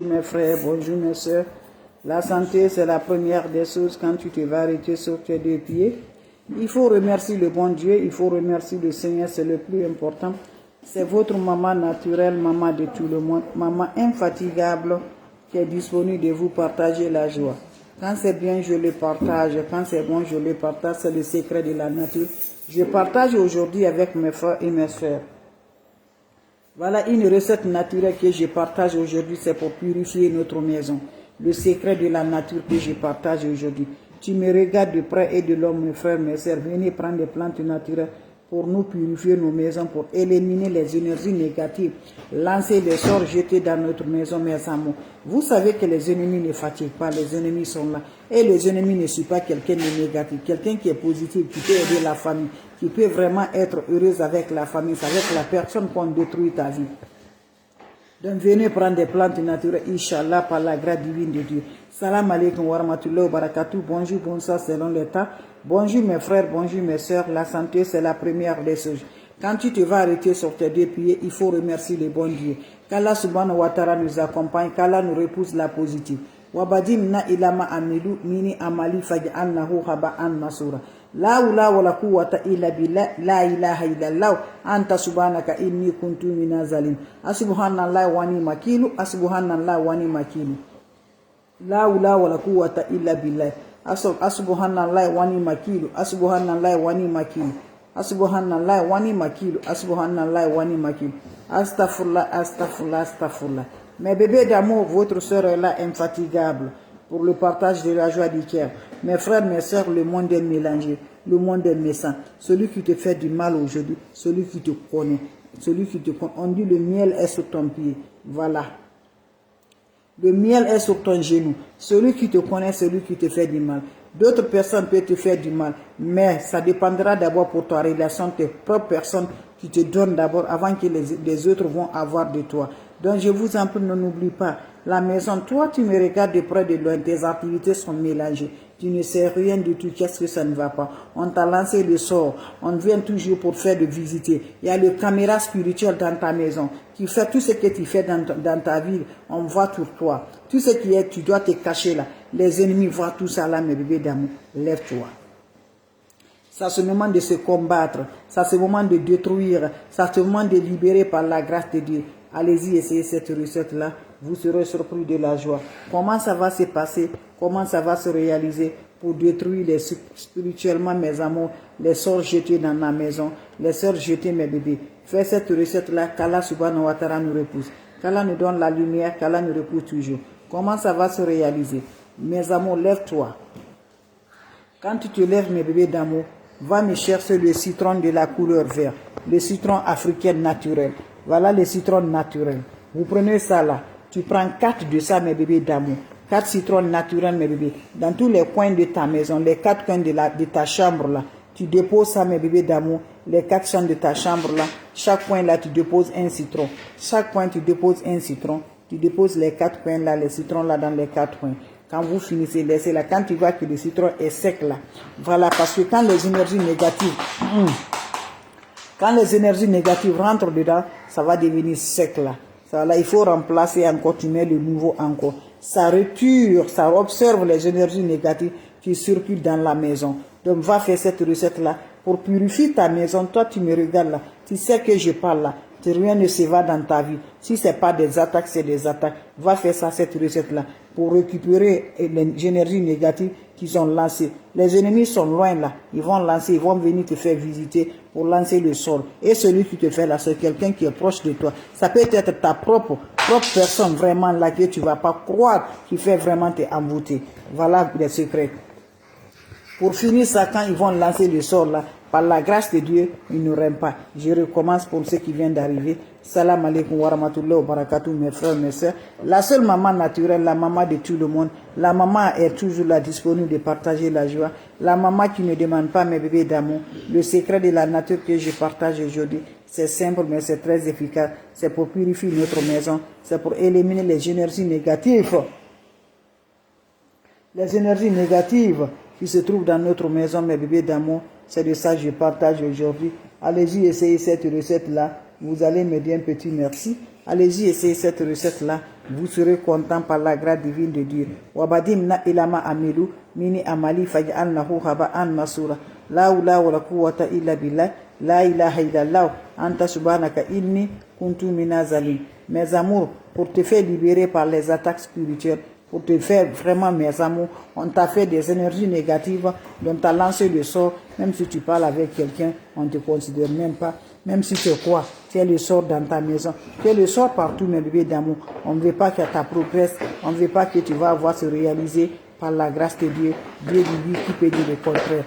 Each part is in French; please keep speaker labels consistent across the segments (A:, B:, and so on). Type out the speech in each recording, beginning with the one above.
A: Mes frères, bonjour mes soeurs. La santé, c'est la première des choses quand tu te vas arrêter sur tes deux pieds. Il faut remercier le bon Dieu, il faut remercier le Seigneur, c'est le plus important. C'est votre maman naturelle, maman de tout le monde, maman infatigable qui est disponible de vous partager la joie. Quand c'est bien, je le partage. Quand c'est bon, je le partage. C'est le secret de la nature. Je partage aujourd'hui avec mes frères et mes soeurs. Voilà une recette naturelle que je partage aujourd'hui, c'est pour purifier notre maison. Le secret de la nature que je partage aujourd'hui. Tu me regardes de près et de loin, mes frères, mes sœurs. Venez prendre des plantes naturelles pour nous purifier nos maisons, pour éliminer les énergies négatives, lancer les sorts jetés dans notre maison, mes amours. Vous savez que les ennemis ne fatiguent pas, les ennemis sont là. Et les ennemis ne sont pas quelqu'un de négatif, quelqu'un qui est positif, qui peut aider la famille, qui peut vraiment être heureuse avec la famille, c'est avec la personne qu'on détruit ta vie. Donc venez prendre des plantes naturelles, Inch'Allah, par la grâce divine de Dieu. Salam alaikum wa rahmatullahi wa barakatuh. Bonjour, bonsoir selon l'état. Bonjour mes frères, bonjour mes soeurs. La santé, c'est la première des choses. Quand tu te vas arrêter sur tes deux pieds, il faut remercier le bon Dieu. Qu'Allah subhanahu wa ta'ala nous accompagne, qu'Allah nous repousse la positive. Wabadimna ilama amilu mini amali faj'alnahu haba'an masura. La hawla wala quwwata illa billah, la ilaha illallah, anta subhanaka inni kuntu minaz zalim. Subhanallahi wa ni'mal wakil, subhanallahi wa ni'mal wakil. La hawla wala quwwata illa billah. Subhanallahi wa ni'mal wakil, subhanallahi wa ni'mal wakil. Subhanallahi wa ni'mal wakil, subhanallahi wa ni'mal wakil. Astaghfirullah, astaghfirullah, astaghfirullah. Mes bébés d'amour, votre sœur est là infatigable pour le partage de la joie du cœur. Mes frères, mes sœurs, le monde est mélangé, le monde est méchant. Celui qui te fait du mal aujourd'hui, celui qui te connaît, on dit le miel est sur ton pied. Voilà. Le miel est sur ton genou. Celui qui te connaît, celui qui te fait du mal. D'autres personnes peuvent te faire du mal, mais ça dépendra d'abord pour ta relation, tes propres personnes qui te donnent d'abord avant que les autres vont avoir de toi. Donc je vous en prie, ne n'oublie pas, la maison, toi tu me regardes de près de loin, tes activités sont mélangées. Tu ne sais rien du tout, qu'est-ce que ça ne va pas. On t'a lancé le sort, on vient toujours pour faire de visiter. Il y a le caméra spirituel dans ta maison qui fait tout ce que tu fais dans ta vie, on voit sur toi. Tout ce qui est, tu dois te cacher là. Les ennemis voient tout ça là, mes bébés d'amour, lève-toi. Ça c'est le moment de se combattre, ça c'est le moment de détruire, ça c'est le moment de libérer par la grâce de Dieu. Allez-y, essayez cette recette-là, vous serez surpris de la joie. Comment ça va se passer, comment ça va se réaliser pour détruire spirituellement mes amours, les sorts jetés dans ma maison, les sorts jetés mes bébés. Fais cette recette-là, qu'Allah subhanahu wa ta'ala nous repousse, qu'Allah nous donne la lumière, qu'Allah nous repousse toujours. Comment ça va se réaliser? Mes amours, lève-toi. Quand tu te lèves, mes bébés d'amour, va me chercher le citron de la couleur vert, le citron africain naturel. Voilà le citron naturel. Vous prenez ça là, tu prends 4 de ça, mes bébés d'amour. 4 citrons naturels, mes bébés. Dans tous les coins de ta maison, les 4 coins de ta chambre là, tu déposes ça, mes bébés d'amour. Les 4 chambres de ta chambre là, chaque coin là, tu déposes un citron. Chaque coin, tu déposes un citron. Tu déposes les 4 coins là, les citrons là dans les 4 coins. Quand vous finissez, laissez là. Quand tu vois que le citron est sec là, voilà, parce que quand les énergies négatives, rentrent dedans, ça va devenir sec là. Ça, là, il faut remplacer encore, tu mets le nouveau encore. Ça retire, ça observe les énergies négatives qui circulent dans la maison. Donc, va faire cette recette là pour purifier ta maison. Toi, tu me regardes là. Tu sais que je parle là. Rien ne se va dans ta vie. Si ce n'est pas des attaques, c'est des attaques. Va faire ça, cette recette-là, pour récupérer les énergies négatives qu'ils ont lancées. Les ennemis sont loin là. Ils vont lancer, ils vont venir te faire visiter pour lancer le sort. Et celui qui te fait là, c'est quelqu'un qui est proche de toi. Ça peut être ta propre personne vraiment là que tu ne vas pas croire qui fait vraiment te embouter. Voilà les secrets. Pour finir ça, quand ils vont lancer le sort là, par la grâce de Dieu, ils n'auront pas. Je recommence pour ceux qui viennent d'arriver. Salam alaikum wa rahmatullahi wa barakatuh, mes frères, mes sœurs. La seule maman naturelle, la maman de tout le monde. La maman est toujours là, disponible de partager la joie. La maman qui ne demande pas mes bébés d'amour. Le secret de la nature que je partage aujourd'hui, c'est simple, mais c'est très efficace. C'est pour purifier notre maison. C'est pour éliminer les énergies négatives. Les énergies négatives qui se trouvent dans notre maison, mes bébés d'amour. C'est de ça que je partage aujourd'hui. Allez-y, essayez cette recette-là. Vous allez me dire un petit merci. Allez-y, essayez cette recette-là. vous serez content par la grâce divine de Dieu. Wabadimna ilama amilu mini amali faj'alnahu haba'an masura. La hawla wala quwwata illa billah. La ilaha illallah. Anta subhanaka inni kuntu minazalim. Mes amours, pour te faire libérer par les attaques spirituelles, pour te faire vraiment, mes amours, on t'a fait des énergies négatives, on t'a lancé le sort. Même si tu parles avec quelqu'un, on ne te considère même pas. Même si tu es quoi, tu es le sort dans ta maison, tu es le sort partout, mes bébés d'amour. On ne veut pas que ta progresse, on ne veut pas que tu vas avoir se réaliser par la grâce de Dieu. Dieu dit qui peut dire le contraire.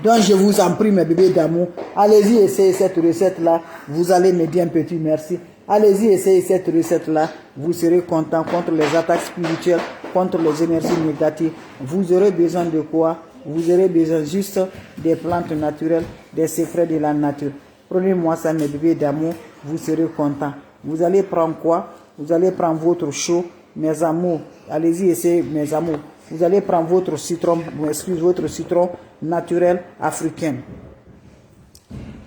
A: Donc je vous en prie, mes bébés d'amour, allez-y essayez cette recette-là. Vous allez me dire un petit merci. Allez-y essayez cette recette-là. Vous serez content contre les attaques spirituelles, contre les énergies négatives. Vous aurez besoin de quoi? Vous aurez besoin juste des plantes naturelles, des secrets de la nature. Prenez-moi ça, mes bébés d'amour, vous serez content. Vous allez prendre quoi? Vous allez prendre votre chaud, mes amours. Allez-y essayez, mes amours. Vous allez prendre votre citron naturel africain.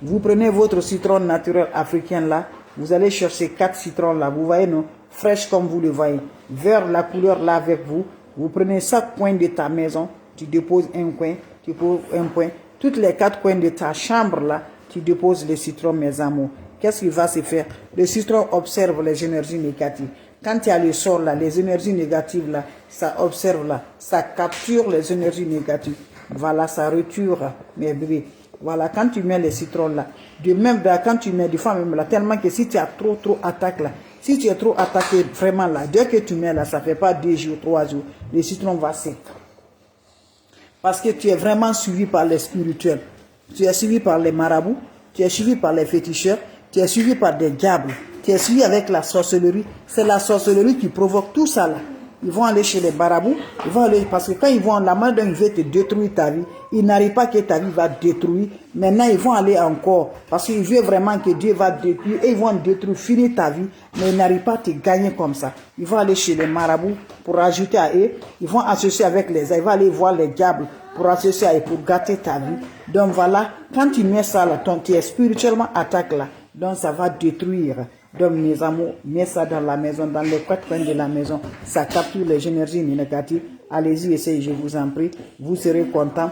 A: Vous prenez votre citron naturel africain là, vous allez chercher 4 citrons là, vous voyez non, fraîches comme vous le voyez, vers la couleur là avec vous. Vous prenez chaque coin de ta maison, tu déposes un coin, tu poses un coin. Toutes les 4 coins de ta chambre là, tu déposes le citron, mes amours. Qu'est-ce qui va se faire? Le citron observe les énergies négatives. Quand il y a le sort là, les énergies négatives là, ça observe là, ça capture les énergies négatives. Voilà, ça retire mes bébés. Voilà, quand tu mets les citrons là, de même quand tu mets des fois même là, tellement que si tu as trop attaque là, si tu es trop attaqué vraiment là, dès que tu mets là, ça fait pas 2 jours, 3 jours, le citron va sec. Parce que tu es vraiment suivi par les spirituels. Tu es suivi par les marabouts, tu es suivi par les féticheurs, tu es suivi par des diables, tu es suivi avec la sorcellerie. C'est la sorcellerie qui provoque tout ça là. Ils vont aller chez les marabouts, ils vont aller, parce que quand ils vont, la main d'un veut te détruire ta vie, ils n'arrivent pas que ta vie va détruire. Maintenant, ils vont aller encore, parce qu'ils veulent vraiment que Dieu va détruire, et ils vont détruire, finir ta vie, mais ils n'arrivent pas à te gagner comme ça. Ils vont aller chez les marabouts pour ajouter à eux, ils vont associer avec les, ils vont aller voir les diables pour associer à eux, pour gâter ta vie. Donc voilà, quand tu mets ça là, tu es spirituellement attaque là, donc ça va détruire. Donc mes amours, mets ça dans la maison, dans les 4 coins de la maison, ça capture les énergies négatives. Allez-y, essayez, je vous en prie, vous serez contents.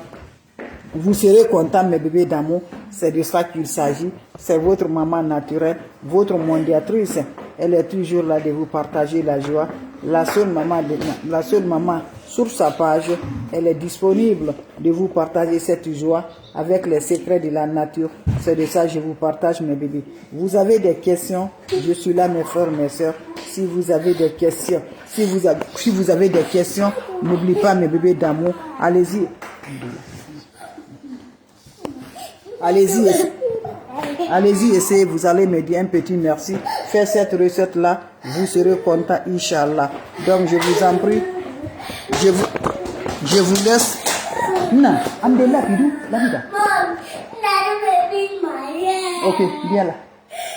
A: Vous serez contents, mes bébés d'amour, c'est de ça qu'il s'agit. C'est votre maman naturelle, votre mondiatrice. Elle est toujours là de vous partager la joie. La seule maman sur sa page, elle est disponible de vous partager cette joie avec les secrets de la nature. C'est de ça que je vous partage, mes bébés. Vous avez des questions, je suis là, mes frères, mes soeurs. Si vous avez des questions, si vous avez des questions, n'oubliez pas, mes bébés d'amour, allez-y. Allez-y, essayez, vous allez me dire un petit merci. Faites cette recette-là, vous serez content, Inch'Allah. Donc, je vous en prie, je vous laisse. Non, ok, viens là.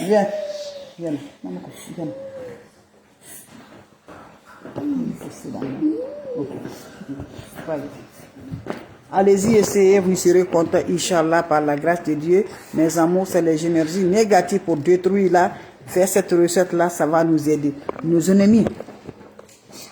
A: Viens là. Viens là. Ok. Allez-y, essayez, vous serez content, Inch'Allah, par la grâce de Dieu. Mes amours, c'est les énergies négatives pour détruire là. Faire cette recette-là, ça va nous aider. Nos ennemis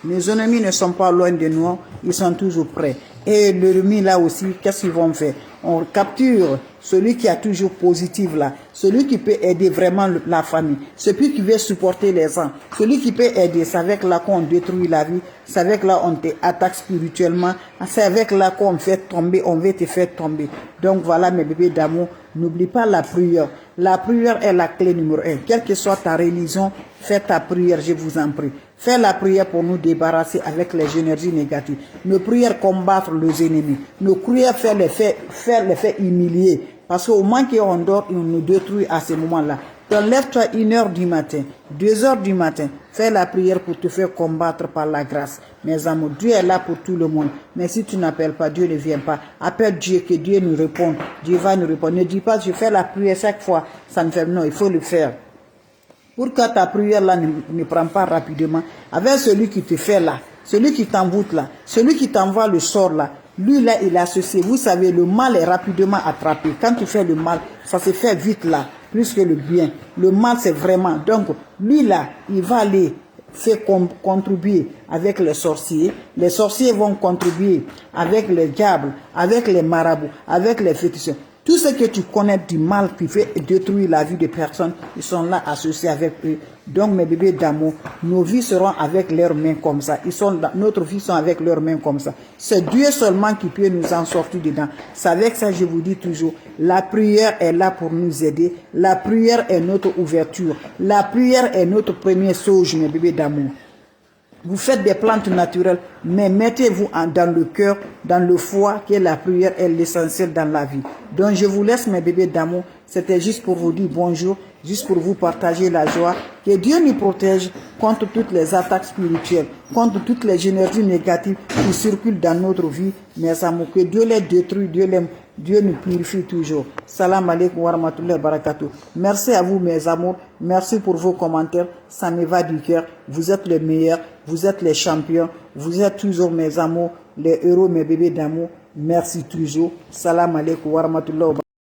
A: ne sont pas loin de nous, ils sont toujours prêts. Et l'ennemi là aussi, qu'est-ce qu'ils vont faire? On capture celui qui a toujours positif là, celui qui peut aider vraiment la famille, celui qui veut supporter les gens, celui qui peut aider. C'est avec là qu'on détruit la vie, c'est avec là on te attaque spirituellement, c'est avec là qu'on fait tomber, on veut te faire tomber. Donc voilà, mes bébés d'amour, n'oublie pas la prière. La prière est la clé numéro 1. Quelle que soit ta religion, fais ta prière, je vous en prie. Fais la prière pour nous débarrasser avec les énergies négatives. Nos prières combattre les ennemis. Nos prières faire les faits humilier. Parce qu'au moins qu'on dort, ils nous détruisent à ce moment-là. Donc lève-toi 1h du matin, 2h du matin. Fais la prière pour te faire combattre par la grâce. Mes amours, Dieu est là pour tout le monde. Mais si tu n'appelles pas, Dieu ne vient pas. Appelle Dieu, que Dieu nous réponde. Dieu va nous répondre. Ne dis pas, je fais la prière chaque fois. Ça ne fait non, il faut le faire. Pour que ta prière là ne prend pas rapidement. Avec celui qui te fait là, celui qui t'envoûte là, celui qui t'envoie le sort là, lui là il est associé. Vous savez, le mal est rapidement attrapé. Quand tu fais le mal, ça se fait vite là. plus que le bien. Le mal, c'est vraiment. Donc, lui là, il va aller faire contribuer avec les sorciers. Les sorciers vont contribuer avec les diables, avec les marabouts, avec les féticheurs. Tout ce que tu connais du mal qui fait détruire la vie des personnes, ils sont là associés avec eux. Donc mes bébés d'amour, nos vies seront avec leurs mains comme ça. Notre vie sont avec leurs mains comme ça. C'est Dieu seulement qui peut nous en sortir dedans. C'est avec ça je vous dis toujours, la prière est là pour nous aider. La prière est notre ouverture. La prière est notre premier sauge, mes bébés d'amour. Vous faites des plantes naturelles, mais mettez-vous dans le cœur, dans le foie, que la prière est l'essentiel dans la vie. Donc je vous laisse mes bébés d'amour. C'était juste pour vous dire bonjour, juste pour vous partager la joie. Que Dieu nous protège contre toutes les attaques spirituelles, contre toutes les énergies négatives qui circulent dans notre vie. Mes amours, que Dieu les détruit, Dieu nous purifie toujours. Salam alaikum wa rahmatullahi wa barakatuh. Merci à vous mes amours. Merci pour vos commentaires. Ça me va du cœur. Vous êtes les meilleurs. Vous êtes les champions. Vous êtes toujours mes amours. Les héros, mes bébés d'amour. Merci toujours. Salam alaikum wa rahmatullahi wa barakatuh.